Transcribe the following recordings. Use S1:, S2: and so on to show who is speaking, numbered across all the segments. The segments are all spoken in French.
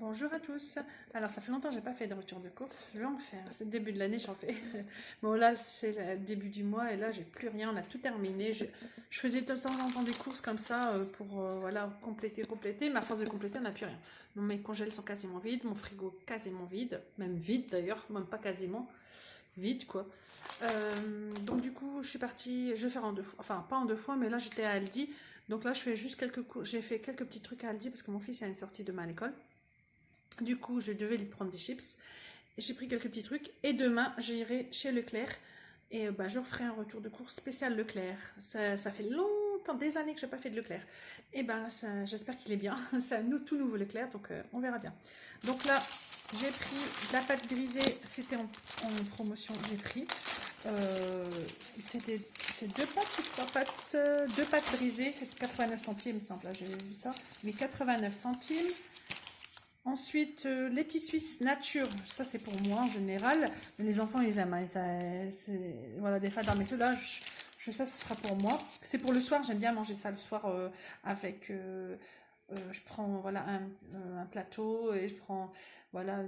S1: Bonjour à tous. Alors ça fait longtemps que j'ai pas fait de retour de course. Je vais en faire. C'est le début de l'année, j'en fais. Bon là c'est le début du mois et là j'ai plus rien. On a tout terminé. Je faisais de temps en temps des courses comme ça pour voilà compléter. Mais à force de compléter, on n'a plus rien. Donc, mes congèles sont quasiment vides, mon frigo quasiment vide, même vide d'ailleurs, même pas quasiment vide quoi. Donc du coup je suis partie. Je vais faire en deux fois. Enfin pas en deux fois, mais là j'étais à Aldi. Donc là je fais juste j'ai fait quelques petits trucs à Aldi parce que mon fils a une sortie demain à l'école. Du coup, je devais lui prendre des chips. J'ai pris quelques petits trucs. Et demain, j'irai chez Leclerc. Et bah, je referai un retour de course spécial Leclerc. Ça fait longtemps, des années que je n'ai pas fait de Leclerc. Et ben, j'espère qu'il est bien. C'est un tout nouveau Leclerc, donc on verra bien. Donc là, j'ai pris de la pâte grisée. C'était en promotion, j'ai pris. C'était deux pâtes ou trois pâtes, deux pâtes brisées. C'était 89 centimes, il me semble. Là, j'ai vu ça. Mais 89 centimes. Ensuite, les petits Suisses nature, ça c'est pour moi en général, mais les enfants ils aiment, hein, voilà des fadins, mais ceux-là, ça ce sera pour moi. C'est pour le soir, j'aime bien manger ça le soir avec, je prends voilà un plateau et je prends voilà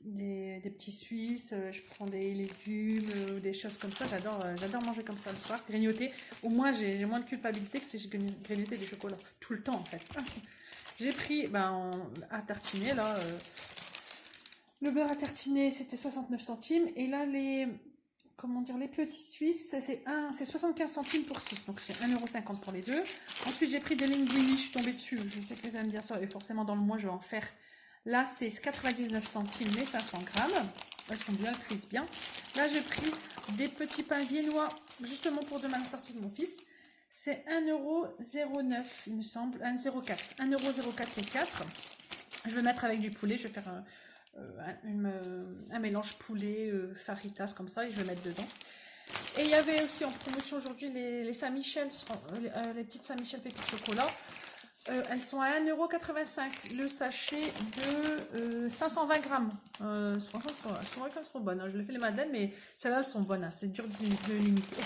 S1: des petits Suisses, je prends des légumes, des choses comme ça, j'adore manger comme ça le soir, grignoter. Au moins j'ai moins de culpabilité que si je grignotais des chocolats, tout le temps en fait. J'ai pris à tartiner, là, le beurre à tartiner, c'était 69 centimes. Et là, comment dire, les petits Suisses, c'est 75 centimes pour 6. Donc, c'est 1,50 € pour les deux. Ensuite, j'ai pris des linguini, je suis tombée dessus. Je sais que vous allez me dire ça. Et forcément, dans le mois, je vais en faire. Là, c'est 99 centimes, les 500 grammes. Elles sont bien, elles frisent bien. Là, j'ai pris des petits pains viennois, justement pour demain la sortie de mon fils. C'est 1,09 €, il me semble, 1,04 €. 1,04 € les 4. Je vais mettre avec du poulet, je vais faire un mélange poulet, faritas comme ça, et je vais mettre dedans. Et il y avait aussi en promotion aujourd'hui les Saint-Michel, les petites Saint-Michel pépites chocolat. Elles sont à 1,85 € le sachet de 520 grammes. Franchement, elles sont bonnes, hein. Je l'ai fait les madeleines, mais celles-là, elles sont bonnes, hein. C'est dur de limiter.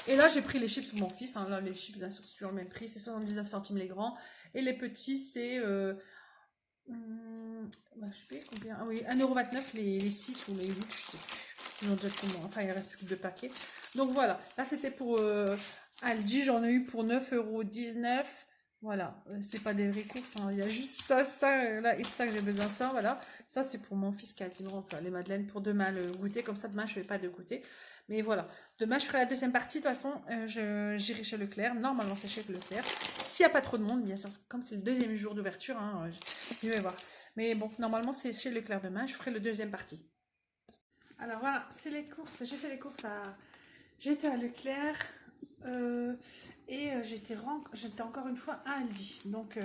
S1: Et là, j'ai pris les chips pour mon fils, hein. Là, les chips, bien sûr, c'est toujours le même prix. C'est 79 centimes les grands. Et les petits, c'est... je sais pas combien. Ah oui, 1,29 € les 6 ou les 8, je sais plus. Ils ont déjà tout le monde. Enfin, il reste plus que 2 paquets. Donc voilà, là, c'était pour Aldi. J'en ai eu pour 9,19 €. Voilà, c'est pas des vraies courses, hein. Il y a juste ça, là, et ça que j'ai besoin, ça, voilà. Ça, c'est pour mon fils quasiment, les madeleines pour demain le goûter. Comme ça, demain, je fais pas de goûter. Mais voilà, demain, je ferai la deuxième partie. De toute façon, j'irai chez Leclerc. Normalement, c'est chez Leclerc. S'il n'y a pas trop de monde, bien sûr, comme c'est le deuxième jour d'ouverture, hein, je vais voir. Mais bon, normalement, c'est chez Leclerc demain. Je ferai le deuxième partie. Alors voilà, c'est les courses. J'ai fait les courses à... J'étais à Leclerc. J'étais encore une fois à Aldi. Donc,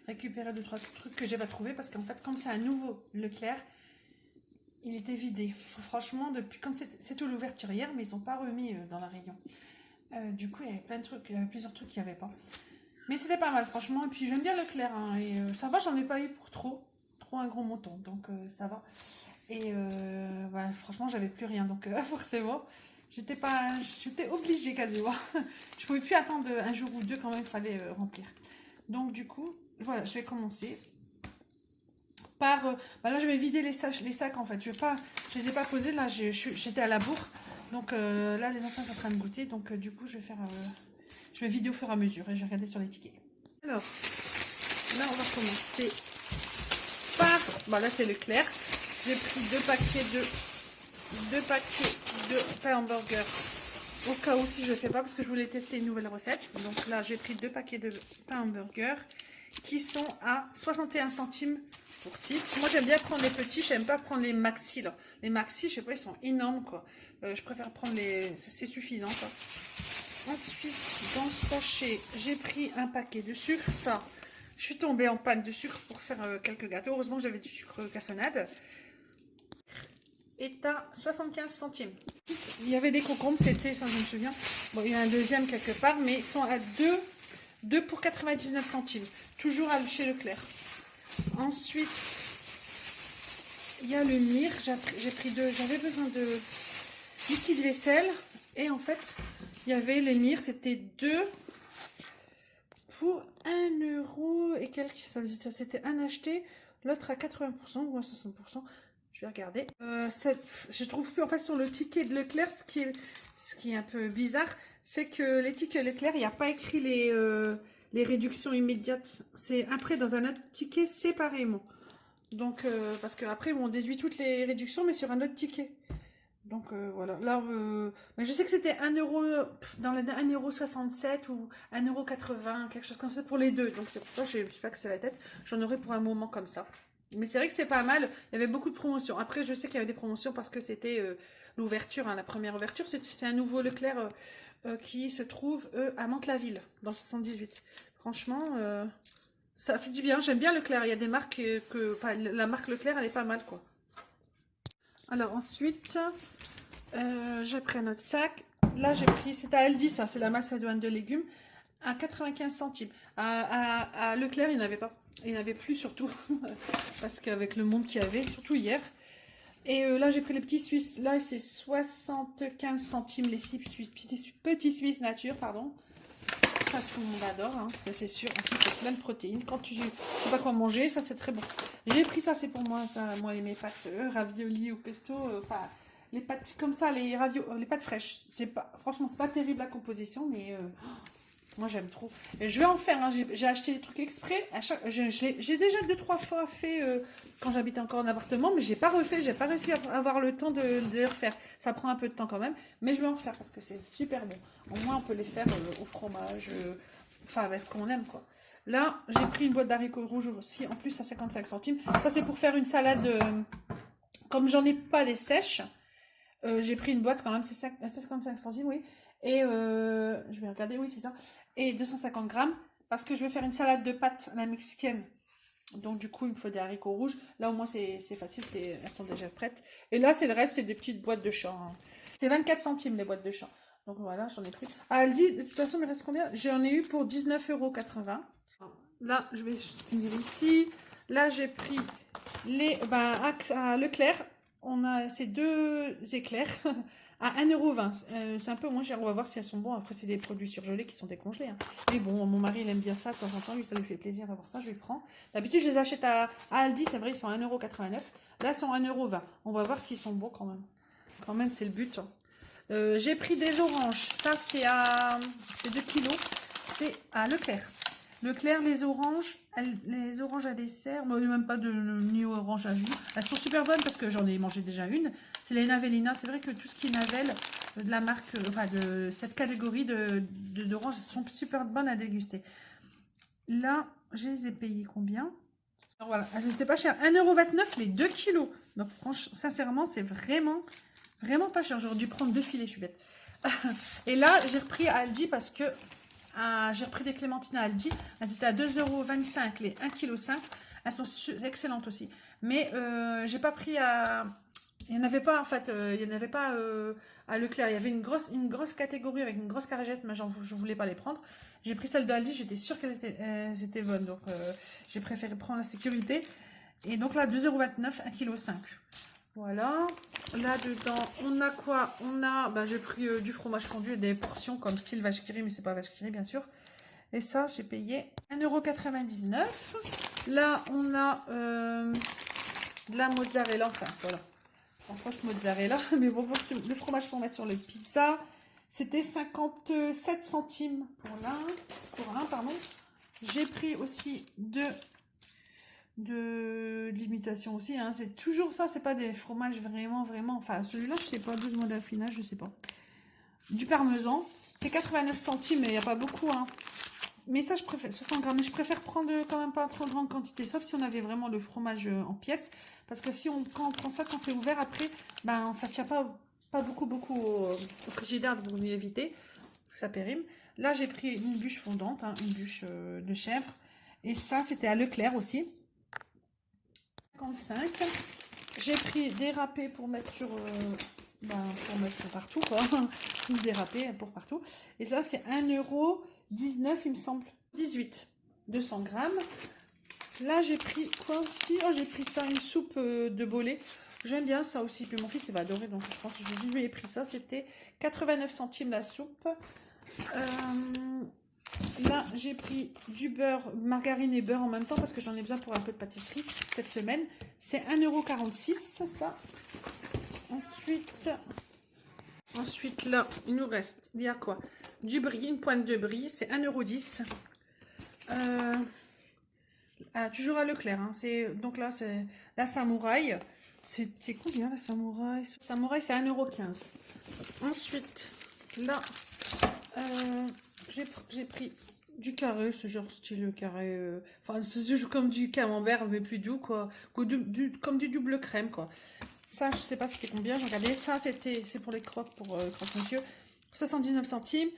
S1: récupérer 2-3 trucs que j'ai pas trouvé parce qu'en fait, comme c'est un nouveau Leclerc, il était vidé. Franchement, comme c'est tout l'ouverture hier, mais ils n'ont pas remis dans la rayon. Du coup, il y avait plein de trucs, il y avait plusieurs trucs qu'il n'y avait pas. Mais c'était pas mal, franchement. Et puis, j'aime bien Leclerc, hein, et ça va, j'en ai pas eu pour trop un gros montant. Donc, ça va. Et franchement, j'avais plus rien. Donc, forcément. J'étais obligée quasiment. Je pouvais plus attendre un jour ou deux quand même, il fallait remplir. Donc du coup, voilà, je vais commencer par... là, je vais vider les sacs en fait. Je les ai pas posés, là, j'étais à la bourre. Donc là, les enfants sont en train de goûter. Donc du coup, je vais vider au fur et à mesure et je vais regarder sur les tickets. Alors, là, on va commencer par... là, c'est Leclerc. J'ai pris deux paquets de pain hamburger au cas où si je ne sais pas parce que je voulais tester une nouvelle recette. Donc là j'ai pris deux paquets de pain hamburger qui sont à 61 centimes pour 6. Moi j'aime bien prendre les petits, je n'aime pas prendre les maxi là. Les maxi je sais pas, ils sont énormes quoi. Je préfère prendre c'est suffisant quoi. Ensuite dans ce sachet j'ai pris un paquet de sucre. Ça je suis tombée en panne de sucre pour faire quelques gâteaux. Heureusement que j'avais du sucre cassonade. Est à 75 centimes. Il y avait des concombres, c'était ça, je me souviens. Bon, il y a un deuxième quelque part, mais ils sont à 2 pour 99 centimes. Toujours chez Leclerc. Ensuite, il y a le Mire. J'ai pris deux. J'avais besoin de liquide vaisselle. Et en fait, il y avait les Mire. C'était 2 pour 1 € et quelques. C'était un acheté. L'autre à 80% ou à 60%. Je vais regarder. Je trouve plus, en fait, sur le ticket de Leclerc, ce qui est un peu bizarre, c'est que les tickets Leclerc, il n'y a pas écrit les réductions immédiates. C'est après dans un autre ticket séparément. Donc, parce qu'après, on déduit toutes les réductions, mais sur un autre ticket. Donc, voilà. Là, mais je sais que c'était 1 euro, dans les 1,67 € ou 1,80 €, quelque chose comme ça pour les deux. Donc, c'est pour ça que je ne me suis pas cassé la tête. J'en aurai pour un moment comme ça. Mais c'est vrai que c'est pas mal. Il y avait beaucoup de promotions. Après, je sais qu'il y avait des promotions parce que c'était l'ouverture, hein, la première ouverture. C'est un nouveau Leclerc qui se trouve à Mantes-la-Ville, dans le 78. Franchement, ça fait du bien. J'aime bien Leclerc. Il y a des marques enfin, la marque Leclerc, elle est pas mal, quoi. Alors ensuite, j'ai pris un autre sac. Là, j'ai pris, c'est à Aldi, ça, c'est la macédoine de légumes, à 95 centimes. À Leclerc, il n'y en avait pas. Il n'y en avait plus surtout, parce qu'avec le monde qu'il y avait, surtout hier. Et là, j'ai pris les petits Suisses. Là, c'est 75 centimes, les 6 petits Suisses nature, pardon. Ça, tout le monde adore, hein, ça c'est sûr. En plus, c'est plein de protéines. Quand tu sais pas quoi manger, ça c'est très bon. J'ai pris ça, c'est pour moi, ça, moi et mes pâtes ravioli ou pesto. Enfin, les pâtes comme ça, les pâtes fraîches. C'est pas, franchement, c'est pas terrible la composition, mais moi j'aime trop. Et je vais en faire, hein, j'ai acheté des trucs exprès. J'ai déjà 2-3 fois fait quand j'habitais encore en appartement, mais j'ai pas refait, j'ai pas réussi à avoir le temps de les refaire. Ça prend un peu de temps quand même, mais je vais en faire parce que c'est super bon. Au moins on peut les faire au fromage, enfin avec ce qu'on aime quoi. Là j'ai pris une boîte d'haricots rouges aussi, en plus à 55 centimes. Ça c'est pour faire une salade, comme j'en ai pas des sèches. J'ai pris une boîte quand même, c'est 55 centimes, oui. Et je vais regarder, oui, c'est ça. Et 250 grammes, parce que je vais faire une salade de pâtes à la mexicaine. Donc, du coup, il me faut des haricots rouges. Là, au moins, c'est facile, elles sont déjà prêtes. Et là, c'est le reste, c'est des petites boîtes de champ, hein. C'est 24 centimes, les boîtes de champ. Donc, voilà, j'en ai pris. Ah, Aldi, de toute façon, il me reste combien? J'en ai eu pour 19,80 €. Là, je vais finir ici. Là, j'ai pris à Leclerc. On a ces deux éclairs à 1,20 €. C'est un peu moins cher. On va voir si elles sont bonnes. Après, c'est des produits surgelés qui sont décongelés, hein. Mais bon, mon mari, il aime bien ça de temps en temps. Lui, ça lui fait plaisir d'avoir ça. Je les prends. D'habitude, je les achète à Aldi. C'est vrai, ils sont à 1,89 €. Là, ils sont à 1,20 €. On va voir s'ils sont bons quand même. Quand même, c'est le but, hein. J'ai pris des oranges. Ça, c'est 2 kilos. C'est à Leclerc. Leclerc, les oranges à dessert, moi, même pas ni orange à jus. Elles sont super bonnes parce que j'en ai mangé déjà une. C'est les Navelina. C'est vrai que tout ce qui est Navel, de la marque, enfin de cette catégorie d'oranges, elles sont super bonnes à déguster. Là, je les ai payées combien? Alors voilà, elles n'étaient pas chères. 1,29 € les 2 kilos. Donc franchement, sincèrement, c'est vraiment pas cher. J'aurais dû prendre 2 filets, je suis bête. Et là, j'ai repris à Aldi parce que j'ai repris des clémentines à Aldi. Elles étaient à 2,25 € les 1,5 kg. Elles sont excellentes aussi. Mais j'ai pas pris à... Il n'y en avait pas en fait, il n'y en avait pas à Leclerc. Il y avait une grosse catégorie avec une grosse carrégette, mais je ne voulais pas les prendre. J'ai pris celle d'Aldi, j'étais sûre qu'elles étaient bonnes. Donc j'ai préféré prendre la sécurité. Et donc là, 2,29 €, 1,5 kg. Voilà. Là-dedans, on a quoi? On a, j'ai pris du fromage fondu et des portions comme style vache qui rit, mais c'est pas vache qui rit, bien sûr. Et ça, j'ai payé 1,99 €. Là, on a de la mozzarella, enfin, voilà. En fausse mozzarella, mais bon, le fromage pour mettre sur le pizza, c'était 57 centimes pour un, pardon. J'ai pris aussi de l'imitation aussi, hein. C'est toujours ça, c'est pas des fromages vraiment, enfin celui-là, je sais pas, 12 mois d'affinage, je sais pas. Du parmesan, c'est 89 centimes, mais il n'y a pas beaucoup, hein. Mais ça, je préfère 60 grammes, mais je préfère prendre quand même pas trop grande quantité, sauf si on avait vraiment le fromage en pièces, parce que quand on prend ça, quand c'est ouvert, après, ça tient pas beaucoup au frigidaire, donc vaut mieux éviter, parce que ça périme. Là, j'ai pris une bûche fondante, hein, une bûche de chèvre, et ça, c'était à Leclerc aussi. 55. J'ai pris des râpés pour mettre pour mettre partout, quoi. Des râpés pour partout. Et ça, c'est 1,19 €, il me semble. 18. 200 grammes. Là, j'ai pris quoi aussi? Oh, j'ai pris ça, une soupe de bolé. J'aime bien ça aussi. Puis mon fils, il va adorer. Donc, je pense que je lui ai pris ça. C'était 89 centimes la soupe. Là, j'ai pris du beurre, margarine et beurre en même temps parce que j'en ai besoin pour un peu de pâtisserie cette semaine. C'est 1,46 €, ça. Ensuite, là, il nous reste, il y a quoi? Du brie, une pointe de brie, c'est 1,10 €. Toujours à Leclerc, hein. Donc là, c'est la samouraï. C'est combien la samouraï? Samouraï, c'est 1,15 €. Ensuite, là, j'ai pris du carré, ce genre style carré. Enfin, c'est comme du camembert, mais plus doux, quoi. Comme du double crème, quoi. Ça, je sais pas c'était combien, j'ai regardé. Ça, c'est pour les croques, pour croque-monsieur. 79 centimes.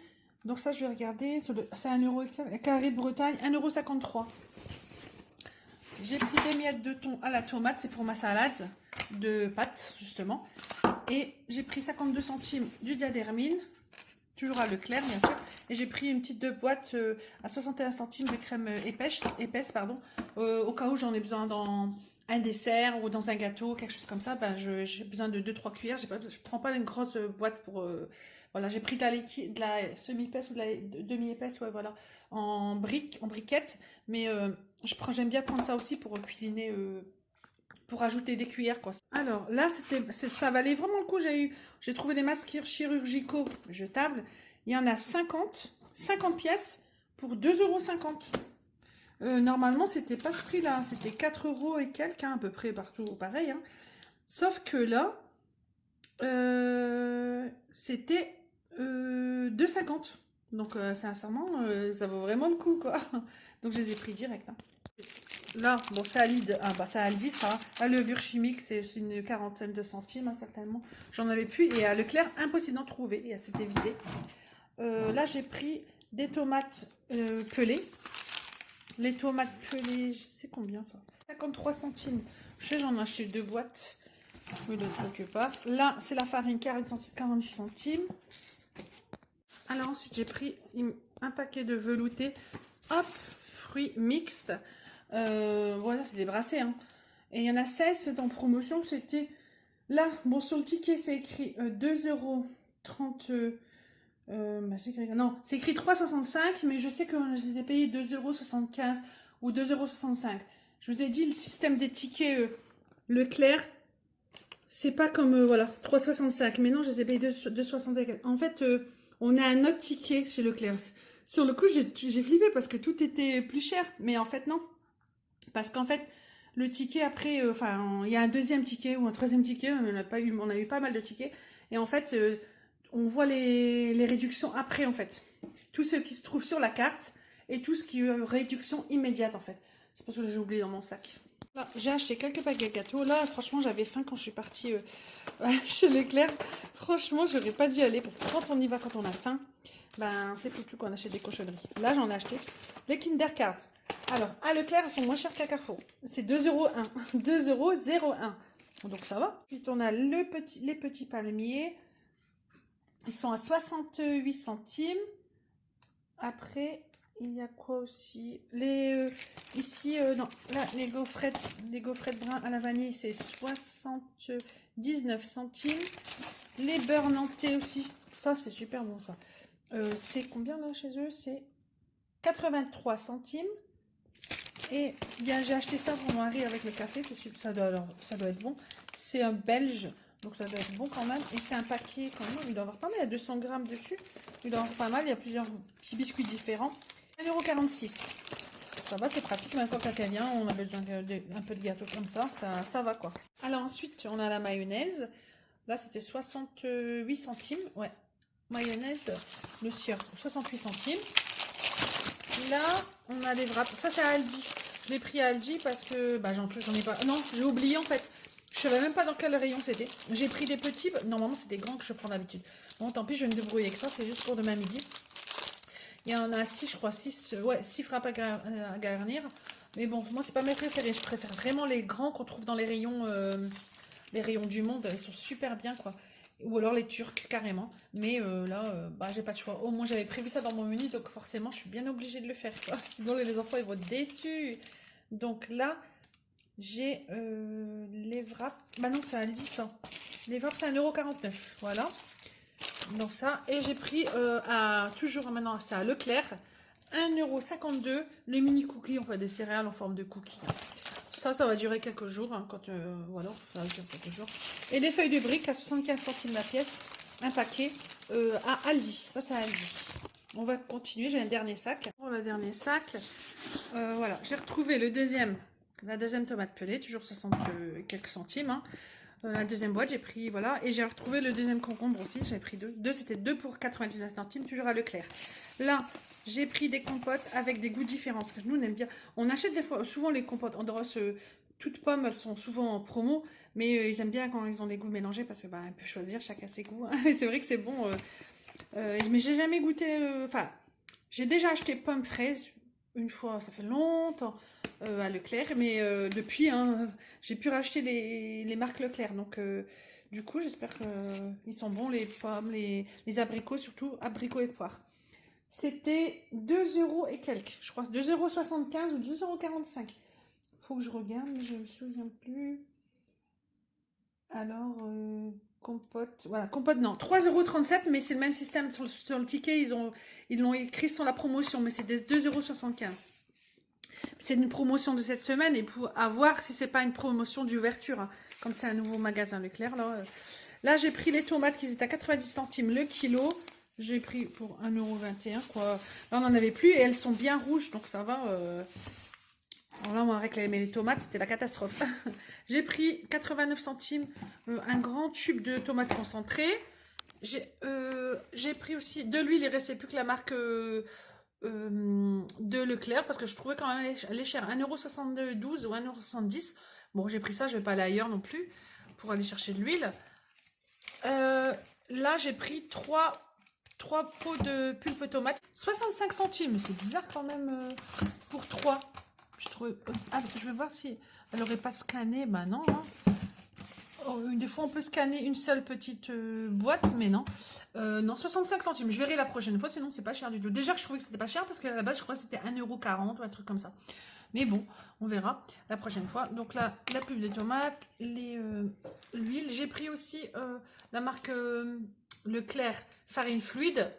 S1: Donc ça, je vais regarder. C'est 1 euro carré de Bretagne, 1,53 €. J'ai pris des miettes de thon à la tomate, c'est pour ma salade de pâtes, justement. Et j'ai pris 52 centimes du Diadermine, toujours à Leclerc, bien sûr. Et j'ai pris une petite boîte à 61 centimes de crème épaisse, pardon, au cas où j'en ai besoin dans un dessert ou dans un gâteau, quelque chose comme ça. Ben, j'ai besoin de 2-3 cuillères. Je prends pas une grosse boîte pour... voilà, j'ai pris de la semi-épaisse ou de la demi-épaisse, ouais, voilà, en briquette. Mais j'aime bien prendre ça aussi pour cuisiner, pour ajouter des cuillères, quoi. Alors là, ça valait vraiment le coup. J'ai trouvé des masques chirurgicaux jetables. Il y en a 50 pièces pour 2,50 €. Normalement, c'était pas ce prix-là. C'était 4 € et quelques, hein, à peu près partout pareil, hein. Sauf que là, c'était 2,50 €. Donc, sincèrement, ça vaut vraiment le coup, quoi. Donc, je les ai pris direct, hein. Là, bon, c'est à Lidl, c'est à Aldi, ça. La levure chimique, c'est une quarantaine de centimes, hein, certainement. J'en avais plus. Et à Leclerc, impossible d'en trouver. Et c'était vidé. Là, j'ai pris des tomates pelées. Les tomates pelées, je sais combien ça? 53 centimes. Je sais, j'en ai acheté 2 boîtes. Oui, de quelque part. Là, c'est la farine 46 centimes. Alors, ensuite, j'ai pris un paquet de velouté. Hop, fruits mixtes. Voilà, c'est des brassés, hein. Et il y en a 16, c'est en promotion. C'était là, bon, sur le ticket, c'est écrit 2,30 €. Non, c'est écrit 3,65 €, mais je sais que je les ai payés 2,75 € ou 2,65 €. Je vous ai dit, le système des tickets Leclerc, c'est pas comme, voilà, 3,65 €. Mais non, je les ai payés 2,65 €. En fait, on a un autre ticket chez Leclerc. Sur le coup, j'ai flippé parce que tout était plus cher. Mais en fait, non. Parce qu'en fait, le ticket après, enfin, il y a un deuxième ticket ou un troisième ticket. On a eu pas mal de tickets. Et en fait, on voit les réductions après, en fait. Tout ce qui se trouve sur la carte et tout ce qui est réduction immédiate, en fait. C'est pour ça que j'ai oublié dans mon sac. Là, j'ai acheté quelques paquets de gâteaux. Là, franchement, j'avais faim quand je suis partie chez Leclerc. Franchement, j'aurais pas dû aller parce que quand on y va, quand on a faim, ben, c'est foutu qu'on achète des cochonneries. Là, j'en ai acheté les Kinder Card. Alors, à Leclerc, elles sont moins chères qu'à Carrefour. C'est 2,01 €. 2,01 €. Donc, ça va. Ensuite, on a les petits palmiers. Ils sont à 68 centimes. Après, il y a quoi aussi? Ici, non, là, les gaufrettes bruns à la vanille, c'est 79 centimes. Les beurres nantais aussi. Ça, c'est super bon, ça. C'est combien, là, chez eux? C'est 83 centimes. Et j'ai acheté ça pour mon mari avec le café. Ça doit être bon. C'est un belge. Donc ça doit être bon quand même. Et c'est un paquet quand même. Il doit avoir pas mal. Il y a 200 grammes dessus. Il doit avoir pas mal. Il y a plusieurs petits biscuits différents. 1,46 €. Ça va, c'est pratique. Même quand quelqu'un vient, on a besoin d'un peu de gâteau comme ça. Ça va quoi. Alors ensuite, on a la mayonnaise. Là, c'était 68 centimes. Ouais. Mayonnaise, le sieur, 68 centimes. Là, on a des wraps. Ça, c'est à Aldi. Je l'ai pris à Aldi parce que bah, j'en ai pas. Non, j'ai oublié en fait. Je savais même pas dans quel rayon c'était. J'ai pris des petits. Normalement, c'est des grands que je prends d'habitude. Bon, tant pis, je vais me débrouiller avec ça. C'est juste pour demain midi. Il y en a 6, je crois. 6 frappes à garnir. Mais bon, moi, c'est pas mes préférés. Je préfère vraiment les grands qu'on trouve dans les rayons du monde. Ils sont super bien, quoi. Ou alors les Turcs, carrément. Mais là, bah, j'ai pas de choix. Au moins, j'avais prévu ça dans mon menu. Donc, forcément, je suis bien obligée de le faire, quoi. Sinon, les enfants, ils vont être déçus. Donc, là, j'ai les wraps. Bah non, ça le dit ça. Les wraps, c'est 1,49 €. Voilà. Donc, ça. Et j'ai pris toujours maintenant, c'est à Leclerc. 1,52 €, les mini cookies, enfin des céréales en forme de cookies. Ça va durer quelques jours, hein, quand voilà, ça va durer quelques jours. Et des feuilles de briques à 75 centimes la pièce, un paquet à Aldi. Ça, c'est à Aldi. On va continuer, j'ai un dernier sac. Pour le dernier sac, voilà, j'ai retrouvé la deuxième tomate pelée, toujours 60 quelques centimes. Hein. La deuxième boîte, j'ai pris, voilà, et j'ai retrouvé le deuxième concombre aussi, j'ai pris deux. C'était 2 pour 99 centimes, toujours à Leclerc. Là, j'ai pris des compotes avec des goûts différents, parce que nous, on aime bien, on achète des fois, souvent les compotes Andros, toutes pommes, elles sont souvent en promo, mais ils aiment bien quand ils ont des goûts mélangés, parce que, bah, on peut choisir, chacun ses goûts, hein. C'est vrai que c'est bon, mais j'ai jamais goûté, enfin, j'ai déjà acheté pommes fraises, une fois, ça fait longtemps, à Leclerc, mais depuis, hein, j'ai pu racheter les marques Leclerc. Donc, du coup, j'espère qu'ils sont bons, les pommes, les abricots, surtout abricots et poires. C'était 2 € et quelques, je crois, 2,75 € ou 2,45 €. Faut que je regarde, mais je ne me souviens plus. Alors, compote, voilà, compote, non, 3,37 €, mais c'est le même système sur le ticket, ils l'ont écrit sans la promotion, mais c'est des 2,75 €. C'est une promotion de cette semaine et pour voir si c'est pas une promotion d'ouverture, hein, comme c'est un nouveau magasin Leclerc. Là j'ai pris les tomates qui étaient à 90 centimes le kilo. J'ai pris pour 1,21 €, quoi. Là on n'en avait plus et elles sont bien rouges, donc ça va. Alors là on m'a réclamé les tomates, c'était la catastrophe. J'ai pris 89 centimes un grand tube de tomates concentrées. J'ai pris aussi de l'huile, il ne restait plus que la marque de Leclerc, parce que je trouvais quand même elle est chère, 1,72 € ou 1,70 €. Bon, j'ai pris ça, je vais pas aller ailleurs non plus pour aller chercher de l'huile. Là, j'ai pris 3 pots de pulpe tomate, 65 centimes. C'est bizarre quand même pour 3. Je trouve. Ah, je vais voir si elle aurait pas scanné. Bah non. Hein. Oh, des fois, on peut scanner une seule petite boîte, mais non. Non, 65 centimes. Je verrai la prochaine fois, sinon c'est pas cher du tout. Déjà que je trouvais que c'était pas cher, parce qu'à la base, je crois que c'était 1,40 € ou un truc comme ça. Mais bon, on verra la prochaine fois. Donc là, la pulpe de tomate, l'huile. J'ai pris aussi la marque Leclerc farine fluide.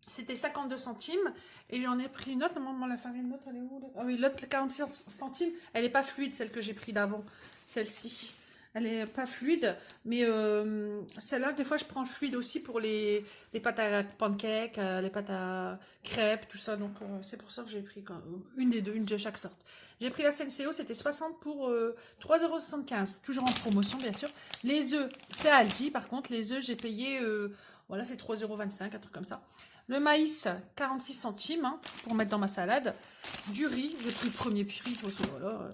S1: C'était 52 centimes. Et j'en ai pris une autre. Normalement, la farine, l'autre, elle est où? Ah oui, l'autre, 46 centimes. Elle n'est pas fluide, celle que j'ai pris d'avant. Celle-ci. Elle n'est pas fluide. Mais celle-là, des fois, je prends le fluide aussi pour les pâtes à pancakes, les pâtes à crêpes, tout ça. Donc, c'est pour ça que j'ai pris une des deux, une de chaque sorte. J'ai pris la Senseo, c'était 60 pour 3,75 €. Toujours en promotion, bien sûr. Les œufs, c'est Aldi. Par contre, les œufs, j'ai payé, voilà, c'est 3,25 €, un truc comme ça. Le maïs, 46 centimes hein, pour mettre dans ma salade. Du riz, j'ai pris le premier prix. Voilà,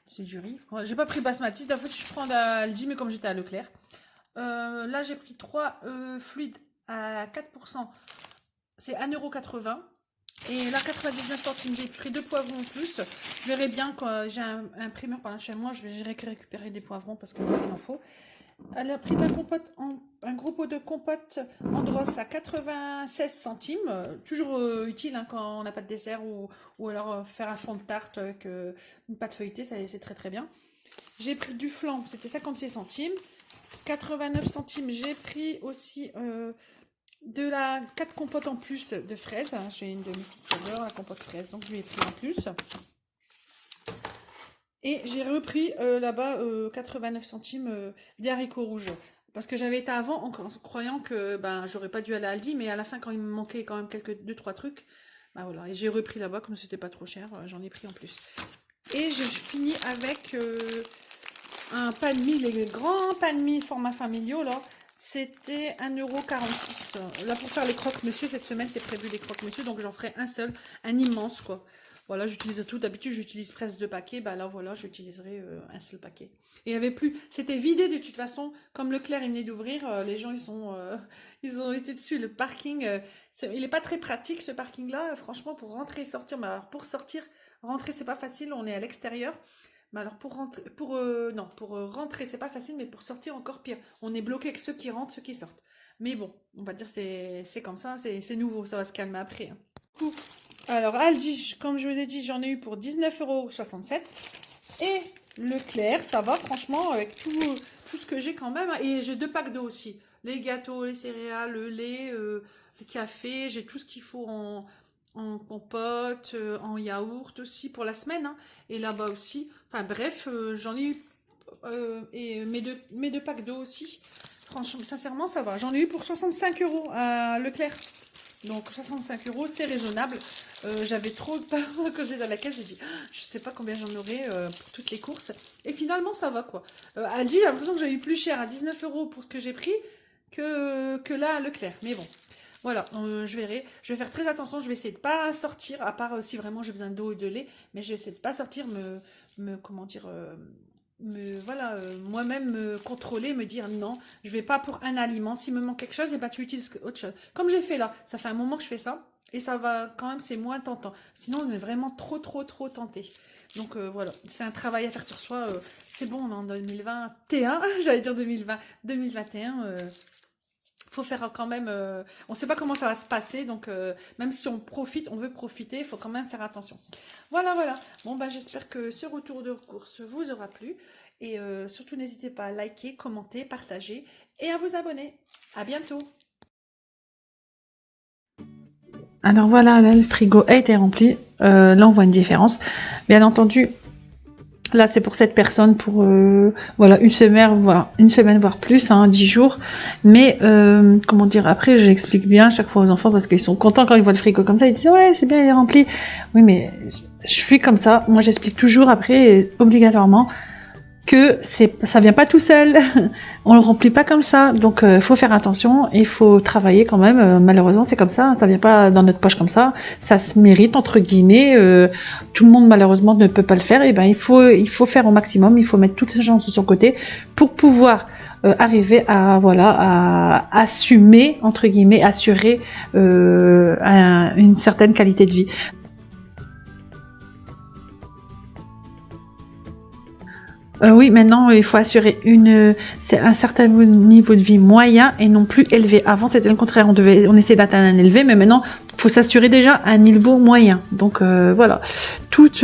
S1: c'est du riz. J'ai pas pris basmati. En fait, je prends Aldi, mais comme j'étais à Leclerc. Là, j'ai pris 3 fluides à 4%. C'est 1,80 €. Et là, 99 centimes. J'ai pris 2 poivrons en plus. Je verrai bien quand j'ai un primeur par là chez moi. Je vais récupérer des poivrons parce qu'il en faut. Elle a pris un gros pot de compote Andros à 96 centimes. Toujours utile hein, quand on n'a pas de dessert ou alors faire un fond de tarte avec une pâte feuilletée, c'est très très bien. J'ai pris du flan, c'était 56 centimes. 89 centimes, j'ai pris aussi de la 4 compotes en plus de fraises. Hein. J'ai une de mes filles qui adore la compote fraise, donc je lui ai pris en plus. Et j'ai repris là-bas 89 centimes des haricots rouges. Parce que j'avais été avant en croyant que ben, j'aurais pas dû aller à Aldi, mais à la fin, quand il me manquait quand même quelques 2-3 trucs, ben voilà. Et j'ai repris là-bas, comme c'était pas trop cher, j'en ai pris en plus. Et j'ai fini avec un pain de mie, les grands pains de mie format familiaux, là. C'était 1,46 €. Là, pour faire les croque-monsieur, cette semaine, c'est prévu les croque-monsieur, donc j'en ferai un seul, un immense, quoi. Voilà, j'utilise tout. D'habitude, j'utilise presque 2 paquets. Bah là, voilà, j'utiliserai un seul paquet. Et il n'y avait plus. C'était vidé de toute façon. Comme Leclerc, il venait d'ouvrir, les gens, ils ont été dessus. Le parking, il n'est pas très pratique, ce parking-là. Franchement, pour rentrer et sortir. Mais alors, pour sortir, rentrer, c'est pas facile. On est à l'extérieur. Mais alors, pour rentrer, non, pour rentrer, c'est pas facile. Mais pour sortir, encore pire. On est bloqué avec ceux qui rentrent, ceux qui sortent. Mais bon, on va dire c'est comme ça. C'est nouveau. Ça va se calmer après. Hein. Alors, Aldi, comme je vous ai dit, j'en ai eu pour 19,67 €. Et Leclerc, ça va franchement avec tout ce que j'ai quand même. Et j'ai 2 packs d'eau aussi. Les gâteaux, les céréales, le lait, le café. J'ai tout ce qu'il faut en compote, en yaourt aussi pour la semaine, hein. Et là-bas aussi. Enfin bref, j'en ai eu et mes deux packs d'eau aussi. Franchement, sincèrement, ça va. J'en ai eu pour 65 € à Leclerc. Donc 65 €, c'est raisonnable. J'avais trop peur quand j'étais dans la caisse. J'ai dit, je sais pas combien j'en aurais pour toutes les courses. Et finalement, ça va quoi. Aldi, j'ai l'impression que j'ai eu plus cher à 19 € pour ce que j'ai pris que là à Leclerc. Mais bon, voilà, je verrai. Je vais faire très attention. Je vais essayer de pas sortir, à part si vraiment j'ai besoin d'eau et de lait. Mais je vais essayer de pas sortir, comment dire, voilà, moi-même me contrôler, me dire non, je vais pas pour un aliment. S'il me manque quelque chose, et bah tu utilises autre chose. Comme j'ai fait là, ça fait un moment que je fais ça. Et ça va quand même, c'est moins tentant. Sinon, on est vraiment trop tenté. Donc voilà, c'est un travail à faire sur soi. C'est bon, on est en 2021, j'allais dire 2020, 2021. Faut faire quand même, on sait pas comment ça va se passer, donc même si on profite, on veut profiter, il faut quand même faire attention. Voilà, voilà. Bon, bah j'espère que ce retour de course vous aura plu. Et surtout, n'hésitez pas à liker, commenter, partager et à vous abonner. À bientôt. Alors voilà, là, le frigo a été rempli. Là, on voit une différence. Bien entendu, là, c'est pour cette personne pour voilà une semaine voire plus, hein, 10 jours. Mais comment dire, après, j'explique bien à chaque fois aux enfants parce qu'ils sont contents quand ils voient le frigo comme ça. Ils disent ouais, c'est bien, il est rempli. Oui, mais je suis comme ça. Moi, j'explique toujours après obligatoirement que ça vient pas tout seul. On le remplit pas comme ça. Donc faut faire attention et il faut travailler quand même. Malheureusement, c'est comme ça vient pas dans notre poche comme ça. Ça se mérite entre guillemets. Tout le monde malheureusement ne peut pas le faire. Et ben il faut faire au maximum, il faut mettre toutes ses chances de son côté pour pouvoir arriver à assumer entre guillemets, assurer une certaine qualité de vie. Oui, maintenant, il faut assurer c'est un certain niveau de vie moyen et non plus élevé. Avant, c'était le contraire. On essayait d'atteindre un élevé, mais maintenant, il faut s'assurer déjà un niveau moyen. Donc, voilà.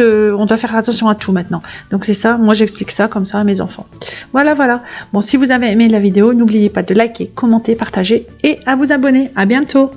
S1: On doit faire attention à tout maintenant. Donc, c'est ça. Moi, j'explique ça comme ça à mes enfants. Voilà, voilà. Bon, si vous avez aimé la vidéo, n'oubliez pas de liker, commenter, partager et à vous abonner. À bientôt.